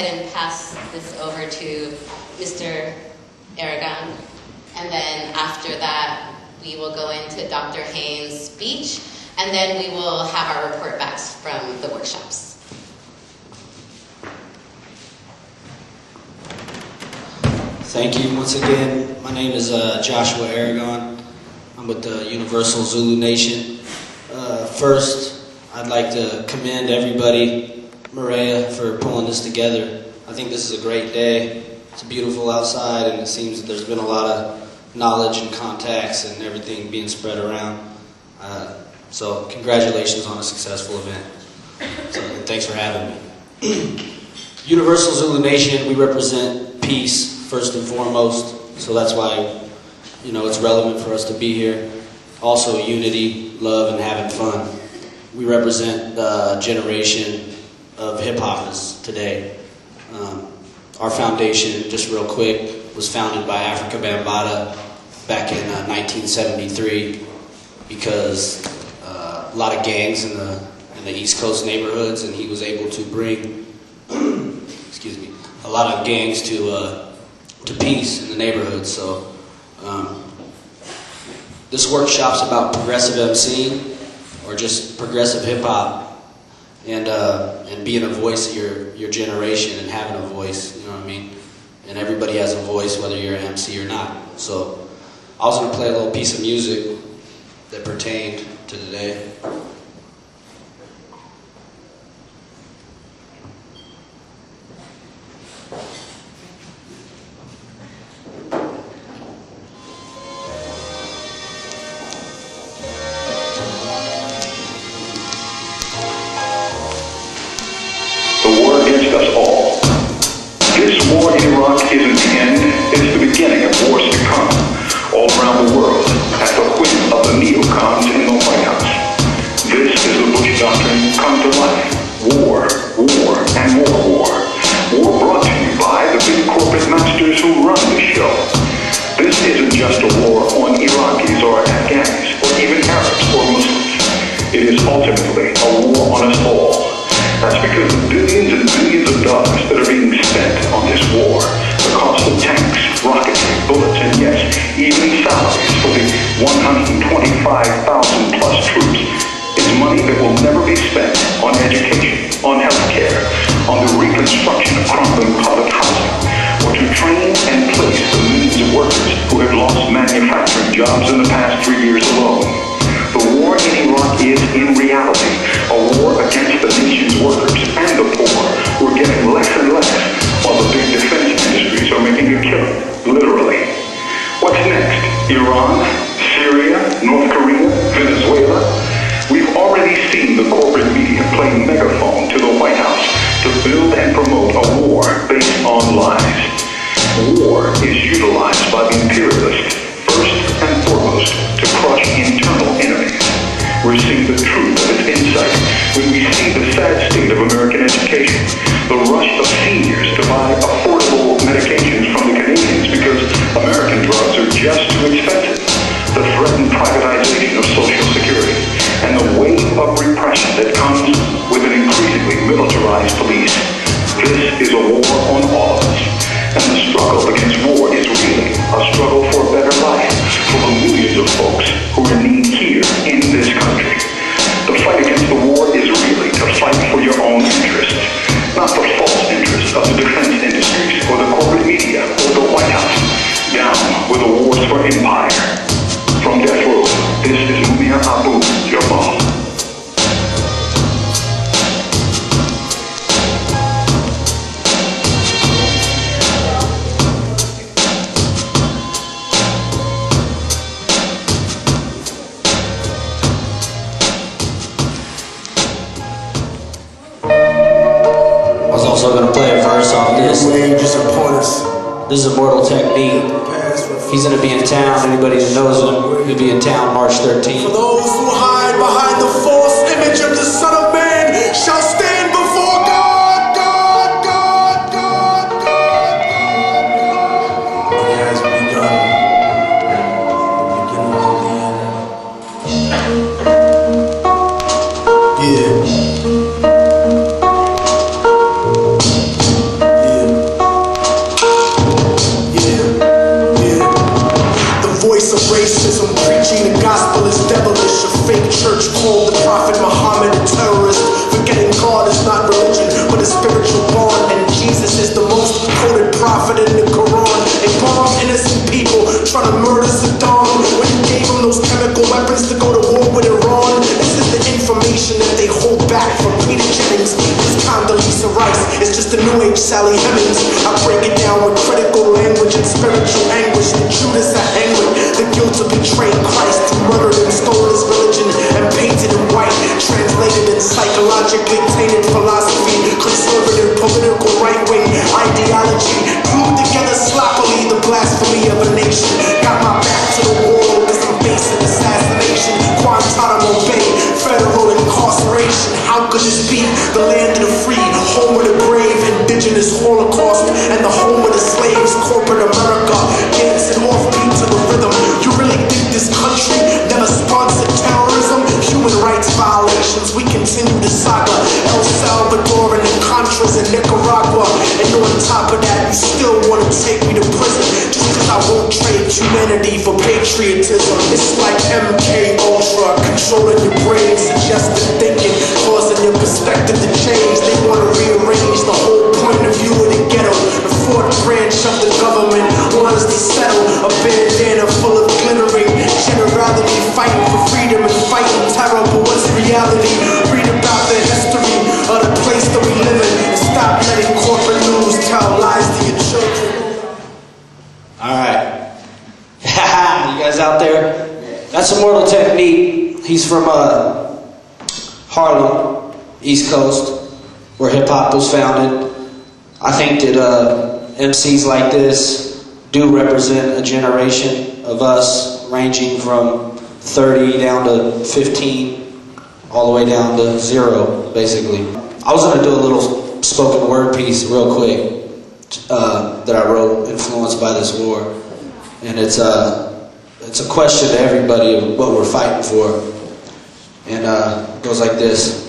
ahead and pass this over to Mr. Aragon. And then after that, we will go into Dr. Haynes' speech, and then we will have our report backs from the workshops. Thank you once again. My name is Joshua Aragon. I'm with the Universal Zulu Nation. First, I'd like to commend everybody, Maria, for pulling this together. I think this is a great day. It's beautiful outside, and it seems that there's been a lot of knowledge and contacts and everything being spread around. So congratulations on a successful event. So, and thanks for having me. Universal Zulu Nation, we represent peace first and foremost, so that's why, it's relevant for us to be here. Also unity, love, and having fun. We represent the generation of hip-hoppers today. Our foundation, just real quick, was founded by Africa Bambaataa back in 1973 because a lot of gangs in the East Coast neighborhoods, and he was able to bring a lot of gangs to peace in the neighborhood. So this workshop's about progressive MCing, or just progressive hip hop, and being a voice of your generation and having a voice. You know what I mean? And everybody has a voice, whether you're an MC or not. So I was gonna play a little piece of music that pertained to today. Isn't the end, it's the beginning of wars to come, all around the world, at the whim of the neocons in the White House. This is the Bush Doctrine come to life. War, war, and more war. War brought to you by the big corporate masters who run the show. This isn't just a war on Iraqis or Afghans, or even Arabs or Muslims. It is ultimately a war on us all. That's because the billions and billions of dollars that are being spent on this war, the cost of tanks, rockets, bullets, and yes, even salaries for the 125,000 plus troops, is money that will never be spent on education, on healthcare, on the reconstruction of crumbling public housing, or to train and place the millions of workers who have lost manufacturing jobs in the past 3 years alone. The war in Iraq is, in reality, a war against the nation's workers and the poor, who are getting less and less, while the big defense industries are making a killing, literally. What's next? Iran? Syria? North Korea? Venezuela? We've already seen the corporate media play megaphone to the White House to build and promote a war based on lies. War is utilized by the imperialists first and foremost to crush internal enemies. We're seeing the truth of its insight when we see the sad state of American education, the rush of seniors to buy affordable medications from the Canadians because American drugs are just too expensive, the threatened privatization of Social Security, and the wave of repression that comes with an increasingly militarized police. This is a war on all of us. And the struggle against war is really a struggle for a better life for the millions of folks who are in need here in this country. The fight against the war is really to fight for your own interests, not the false interests of the defense industries or the corporate media or the White House. Down with the wars for empire. From death row, this is Mumia Abu Jamal. Also going to play a verse off this. This is Immortal Technique. He's going to be in town. Anybody that knows him, he'll be in town March 13th. For those who hide behind the false image of the Son of Man shall stand before God, God, God, God, God, God. It has begun. The beginning of the end. Yeah. racism. Preaching the gospel is devilish. A fake church called the Prophet Muhammad a terrorist. Forgetting God is not religion, but a spiritual bond. And Jesus is the most quoted prophet in the Quran. They bombed innocent people, trying to murder Saddam. When you gave them those chemical weapons to go to war with Iran. This is the information that they hold back from Peter Jennings. This Condoleezza Rice is just a new age Sally Hemings. I break it down with critical language and spiritual anguish. The Judas I hang with, the guilt of betraying Christ, who murdered and stole his religion and painted in white. Translated in psychologically tainted philosophy, conservative political right-wing ideology, glued together sloppily the blasphemy of a nation. Got my back to the wall cause I'm facing assassination. Guantanamo Bay, federal incarceration. How could this be? The land of the free, home of the brave, indigenous holocaust, and the home of the slaves, corporate America, dancing offbeat to the rhythm. You really think this country never sponsored terrorism? Human rights violations, we continue the saga. El Salvador and the Contras in Nicaragua. And on top of that, you still want to take me to prison just cause I won't trade humanity for patriotism. It's like MK Ultra, controlling your brain, suggesting thinking, causing your perspective to change. They want to rearrange the whole point of view of the ghetto. The fourth branch of the government wants to settle a bandana full of glittering generality, fighting for freedom and fighting terror. But what's reality? Read about the history of the place that we live in and stop letting corporate news tell lies to your children. Alright. You guys out there? That's Immortal Technique. He's from Harlem, East Coast, where hip-hop was founded. I think that MCs like this do represent a generation of us ranging from 30 down to 15, all the way down to 0, basically. I was going to do a little spoken word piece real quick that I wrote, influenced by this war. And it's a question to everybody of what we're fighting for. And it goes like this.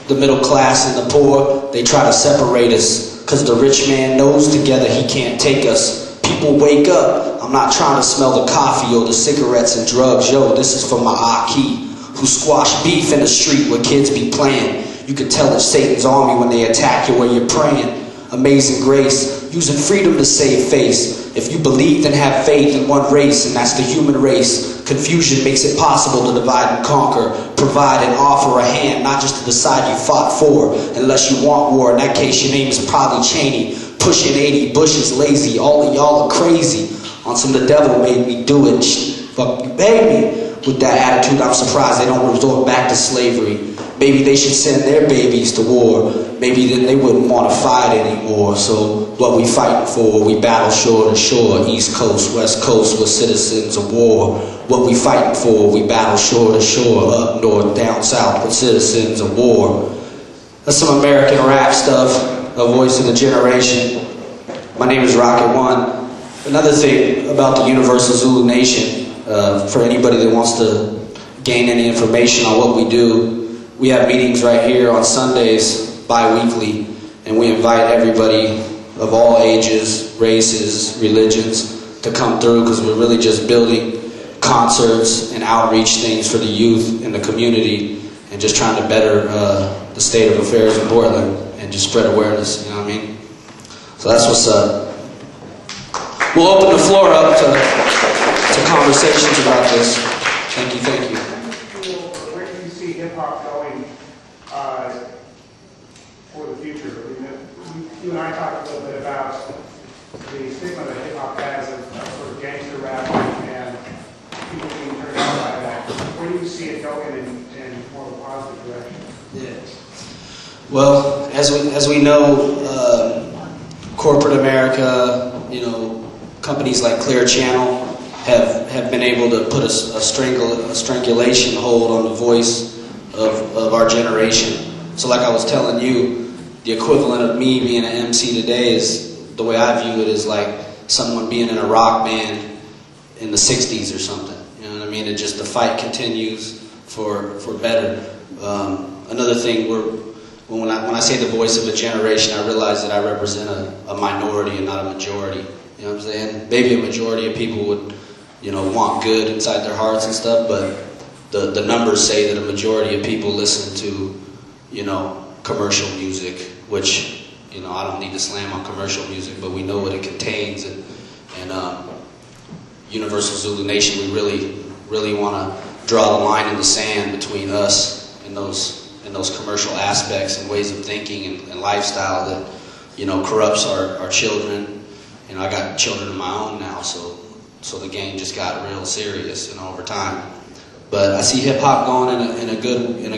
The middle class and the poor, they try to separate us, cause the rich man knows together he can't take us. People wake up, I'm not trying to smell the coffee or the cigarettes and drugs. Yo, this is for my Aki, who squash beef in the street where kids be playing. You can tell it's Satan's army when they attack you where you're praying. Amazing grace, using freedom to save face. If you believe, then have faith in one race, and that's the human race. Confusion makes it possible to divide and conquer, provide and offer a hand, not just to the side you fought for. Unless you want war, in that case your name is probably Cheney. Pushing 80, Bush is lazy, all of y'all are crazy. On some the devil made me do it, fuck you baby. With that attitude, I'm surprised they don't resort back to slavery. Maybe they should send their babies to war. Maybe then they wouldn't want to fight anymore. So what we fighting for? We battle shore to shore, East Coast, West Coast, we're citizens of war. What we fighting for? We battle shore to shore, up north, down south, we're citizens of war. That's some American rap stuff, a voice of the generation. My name is Rocket One. Another thing about the Universal Zulu Nation, for anybody that wants to gain any information on what we do, we have meetings right here on Sundays, bi-weekly, and we invite everybody of all ages, races, religions to come through, because we're really just building concerts and outreach things for the youth in the community and just trying to better the state of affairs in Portland and just spread awareness, you know what I mean? So that's what's up. We'll open the floor up to conversations about this. Thank you, thank you. Where do you see hip-hop going for the future? You and I talked a little bit about the stigma that hip-hop has of sort of gangster rap and people being turned on by that. Where do you see it going in more of a positive direction? Yeah. Well, as we know, corporate America, you know, companies like Clear Channel have been able to put a strangulation hold on the voice of our generation. So like I was telling you, the equivalent of me being an MC today is, the way I view it, is like someone being in a rock band in the 60s or something. You know what I mean? It just, the fight continues for better. Another thing, when I say the voice of a generation, I realize that I represent a minority and not a majority. You know what I'm saying? Maybe a majority of people would want good inside their hearts and stuff, but the numbers say that a majority of people listen to, commercial music, which, I don't need to slam on commercial music, but we know what it contains. And Universal Zulu Nation, we really want to draw the line in the sand between us and those commercial aspects and ways of thinking and lifestyle that, corrupts our children. I got children of my own now, so the game just got real serious, over time. But I see hip hop going in a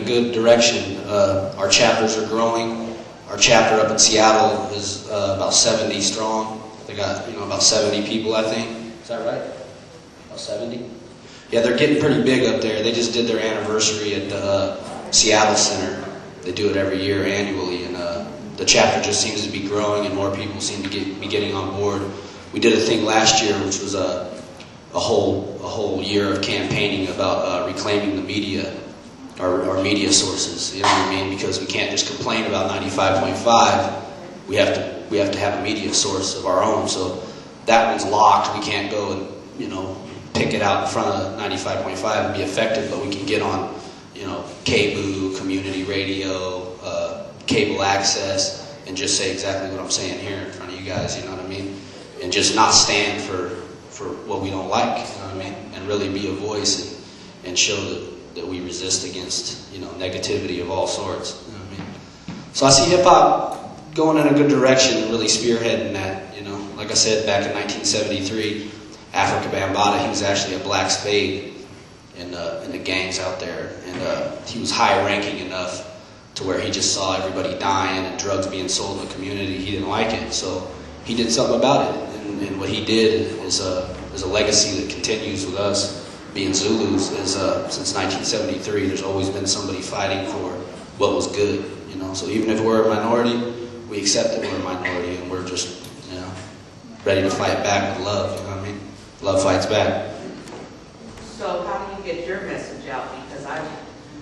good direction. Our chapters are growing. Our chapter up in Seattle is about 70 strong. They got about 70 people, I think. Is that right? About 70? Yeah, they're getting pretty big up there. They just did their anniversary at the Seattle Center. They do it every year annually, and the chapter just seems to be growing, and more people seem to be getting on board. We did a thing last year, which was a whole year of campaigning about reclaiming the media, our media sources. You know what I mean? Because we can't just complain about 95.5. We have to have a media source of our own. So that one's locked. We can't go and pick it out in front of 95.5 and be effective. But we can get on KBOO, community radio, cable access, and just say exactly what I'm saying here in front of you guys. You know what I mean? And just not stand for what we don't like, you know what I mean? And really be a voice and show that we resist against, negativity of all sorts, you know what I mean? So I see hip-hop going in a good direction and really spearheading that, Like I said, back in 1973, Africa Bambaataa, he was actually a black spade in the gangs out there. And he was high-ranking enough to where he just saw everybody dying and drugs being sold in the community. He didn't like it, so he did something about it. And what he did is a legacy that continues with us being Zulus. Since 1973, there's always been somebody fighting for what was good. So even if we're a minority, we accept that we're a minority, and we're just ready to fight back with love. You know what I mean? Love fights back. So how do you get your message out? Because I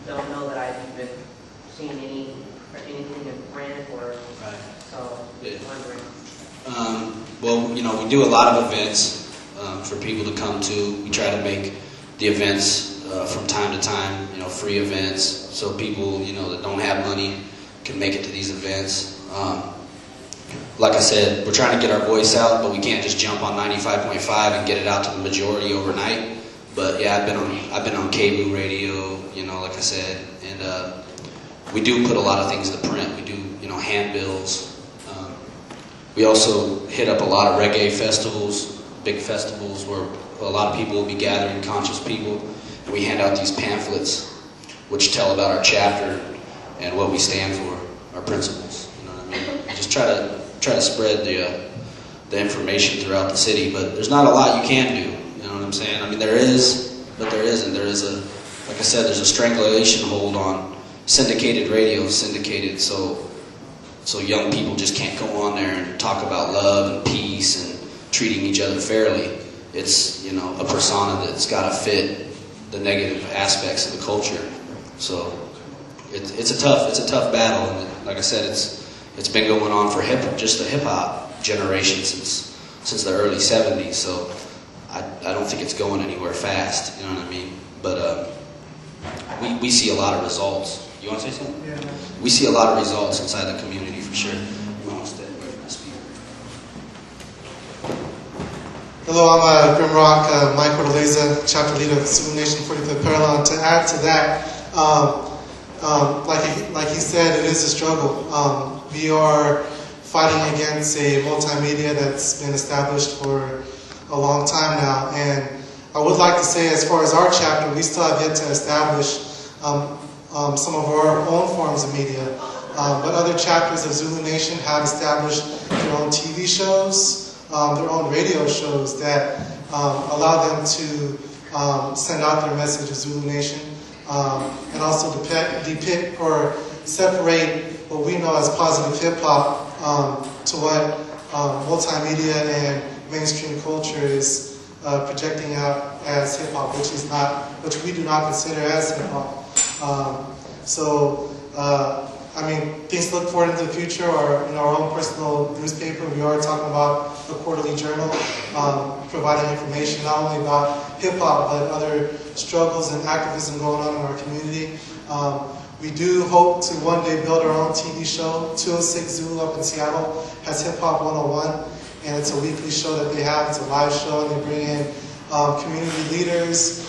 don't know that I've even seen anything in print or so. Yeah. Wondering. Well, we do a lot of events for people to come to. We try to make the events from time to time, free events, so people, that don't have money can make it to these events. Like I said, we're trying to get our voice out, but we can't just jump on 95.5 and get it out to the majority overnight. But yeah, I've been on KBOO radio, like I said, and we do put a lot of things to print. We do, handbills. We also hit up a lot of reggae festivals, big festivals where a lot of people will be gathering, conscious people. And we hand out these pamphlets which tell about our chapter and what we stand for, our principles. You know what I mean? Just try to spread the information throughout the city. But there's not a lot you can do. You know what I'm saying? I mean, there is, but there isn't. There is like I said, there's a strangulation hold on syndicated radio, so young people just can't go on there and talk about love and peace and treating each other fairly. It's, a persona that's got to fit the negative aspects of the culture. So it's a tough battle, and like I said, it's been going on for just the hip hop generation since the early '70s. So I don't think it's going anywhere fast. You know what I mean? But we see a lot of results. You want to say something? Yeah. We see a lot of results inside the community for sure. You want to stay away from the speaker? Hello, I'm Grimrock, Mike Ordaliza, chapter leader of the Zulu Nation 45th Parallel. And to add to that, like he said, it is a struggle. We are fighting against a multimedia that's been established for a long time now. And I would like to say, as far as our chapter, we still have yet to establish some of our own forms of media. But other chapters of Zulu Nation have established their own TV shows, their own radio shows that allow them to send out their message of Zulu Nation and also depict or separate what we know as positive hip-hop to what multimedia and mainstream culture is projecting out as hip-hop, which we do not consider as hip-hop. So things to look forward into the future are our own personal newspaper. We are talking about a quarterly journal, providing information not only about hip-hop, but other struggles and activism going on in our community. We do hope to one day build our own TV show. 206 Zulu up in Seattle has Hip Hop 101, and it's a weekly show that they have. It's a live show, and they bring in community leaders,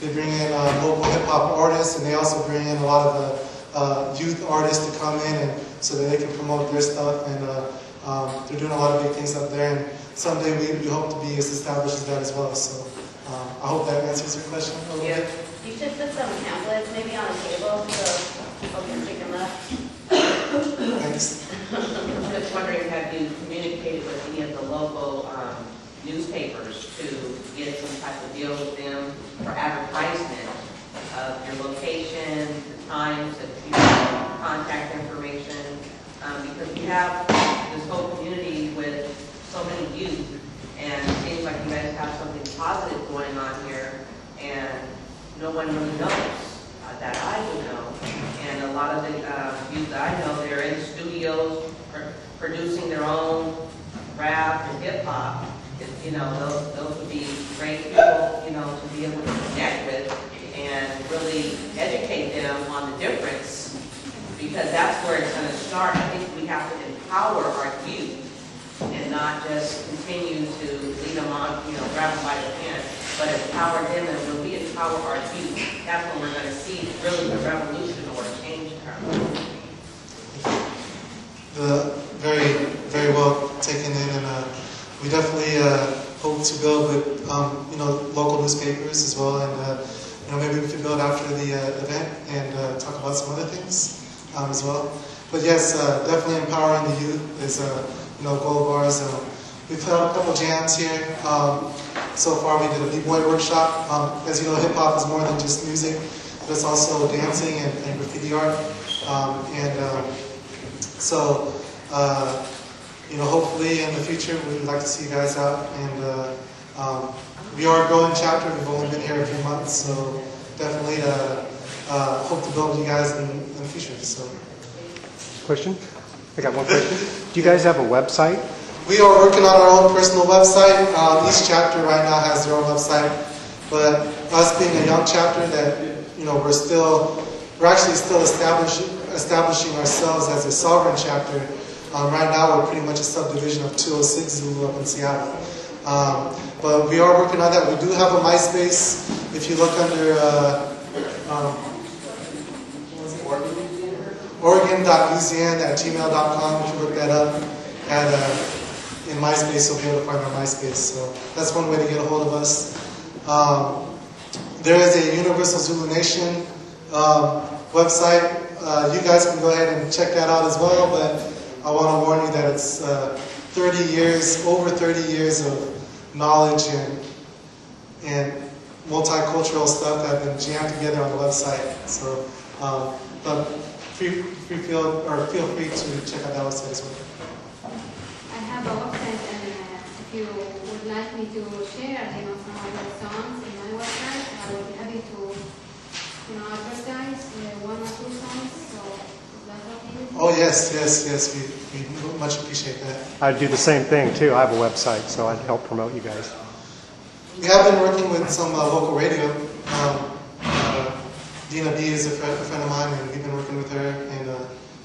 they bring in local hip-hop artists, and they also bring in a lot of the youth artists to come in and so that they can promote their stuff. And they're doing a lot of big things up there, and someday we hope to be as established as that as well. So I hope that answers your question a little bit. You should put some pamphlets maybe on a table so people can pick them up. Thanks. I'm just wondering, have you communicated with any of the local newspapers to get some type of deal with them for advertisement of your location, the times, and contact information? Because we have this whole community with so many youth, and it seems like you guys have something positive going on here, and no one really knows that I would know. And a lot of the youth that I know, they're in studios producing their own rap and hip hop. Those would be great people, to be able to connect with and really educate them on the difference, because that's where it's going to start. I think we have to empower our youth and not just continue to lead them on, grab them by the hand, but empower them. And when we empower our youth, that's when we're going to see really the revolution or change come. Very, very well taken in, and we definitely hope to build with local newspapers as well, and maybe we can build after the event and talk about some other things as well. But yes, definitely empowering the youth is a goal of ours. We've put out a couple jams here. So far, we did a b-boy workshop. As you know, hip hop is more than just music, but it's also dancing and graffiti art. So hopefully in the future we would like to see you guys out, and we are a growing chapter. We've only been here a few months, so definitely hope to build with you guys in the future. So, Question? I got one question. Do you guys have a website? we are working on our own personal website. Each chapter right now has their own website, but us being a young chapter, that we're actually still establishing ourselves as a sovereign chapter. Right now, we're pretty much a subdivision of 206 Zulu up in Seattle. But we are working on that. We do have a MySpace. If you look under Oregon.Louisiana@gmail.com, if you look that up, and in MySpace, you'll be able to find our MySpace. So that's one way to get a hold of us. There is a Universal Zulu Nation website. You guys can go ahead and check that out as well, but I want to warn you that it's over 30 years of knowledge and multicultural stuff that have been jammed together on the website. So, but feel free to check out that website as well. I have a website, and if you would like me to share, some of the songs in my website, I would be happy to, advertise one or two songs. So is that okay? Oh yes. We much appreciate that. I'd do the same thing too. I have a website, so I'd help promote you guys. We have been working with some local radio. Dina B is a friend of mine, and we've been working with her and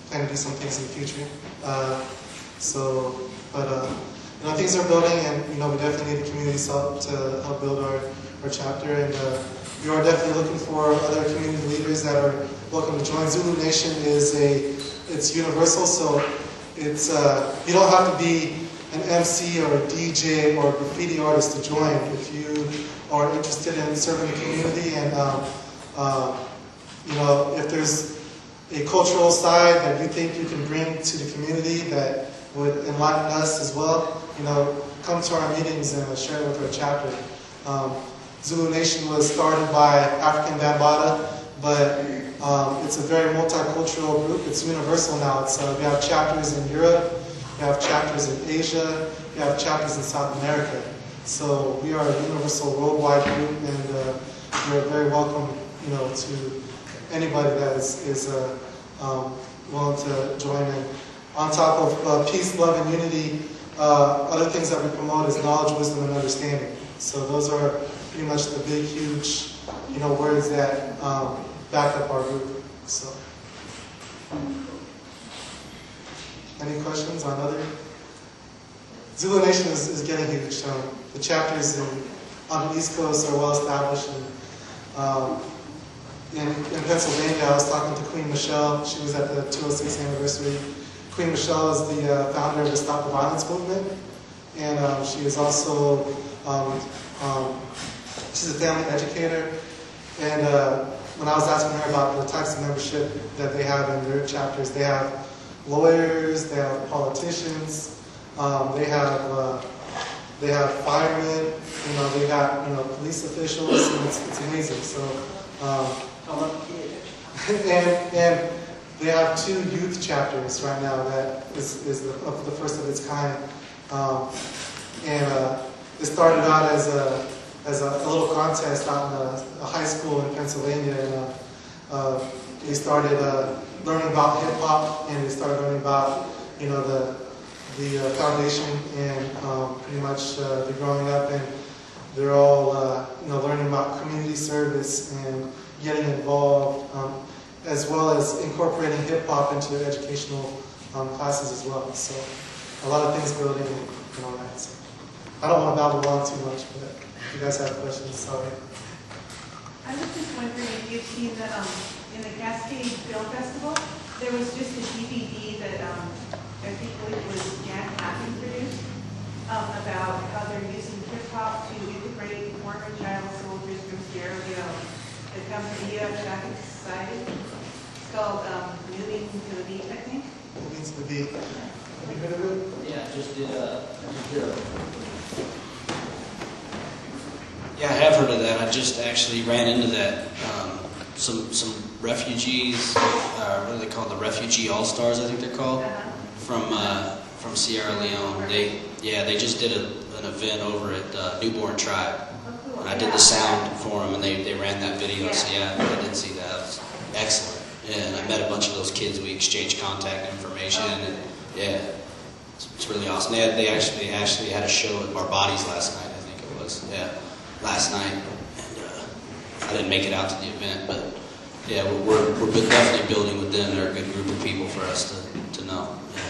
plan to do some things in the future. Things are building, and we definitely need the community's help to help build our chapter. And we are definitely looking for other community leaders that are welcome to join. Zulu Nation it's universal, so it's you don't have to be an MC or a DJ or a graffiti artist to join. If you are interested in serving the community, and if there's a cultural side that you think you can bring to the community that would enlighten us as well, come to our meetings and share it with our chapter. Zulu Nation was started by African Bambaataa, but it's a very multicultural group. It's universal now. We have chapters in Europe, we have chapters in Asia, we have chapters in South America. So we are a universal worldwide group, and you're very welcome, to anybody that is willing to join in. On top of peace, love, and unity, other things that we promote is knowledge, wisdom, and understanding. So those are pretty much the big, huge, words that back up our group. So, any questions on other? Zulu Nation is getting huge. The chapters on the East Coast are well established. And in Pennsylvania, I was talking to Queen Michelle. She was at the 206th anniversary. Queen Michelle is the founder of the Stop the Violence movement. And she is also, she's a family educator. And when I was asking her about the types of membership that they have in their chapters, they have lawyers, they have politicians, they have firemen, they got police officials, and it's amazing. So, and they have 2 youth chapters right now that is the first of its kind, and it started out as a little contest out in a high school in Pennsylvania, and we started learning about hip hop, and we started learning about the foundation and pretty much the growing up, and they're all learning about community service and getting involved, as well as incorporating hip hop into their educational classes as well. So a lot of things building and all that. So I don't want to babble on too much, but if you guys have questions, sorry. I was just wondering if you've seen the in the Cascade Film Festival, there was just a DVD that I think it was Jan Happy produced about how they're using hip hop to integrate former child soldiers from Sierra Leone that come to the U.S. back into society. It's called Moving to the Beat, I think. Moving to the Beat. Have you heard of it? Yeah, I just did Yeah, I have heard of that. I just actually ran into that. Some refugees, what are they called? The Refugee All-Stars, I think they're called, from Sierra Leone. They just did an event over at Newborn Tribe. And I did the sound for them, and they ran that video. So yeah, I did see that. It was excellent. And I met a bunch of those kids. We exchanged contact information, and yeah, it's really awesome. They actually had a show at Our Bodies last night, I think it was. Yeah, last night. And I didn't make it out to the event, but yeah, we're definitely building with them. They're a good group of people for us to know. Yeah.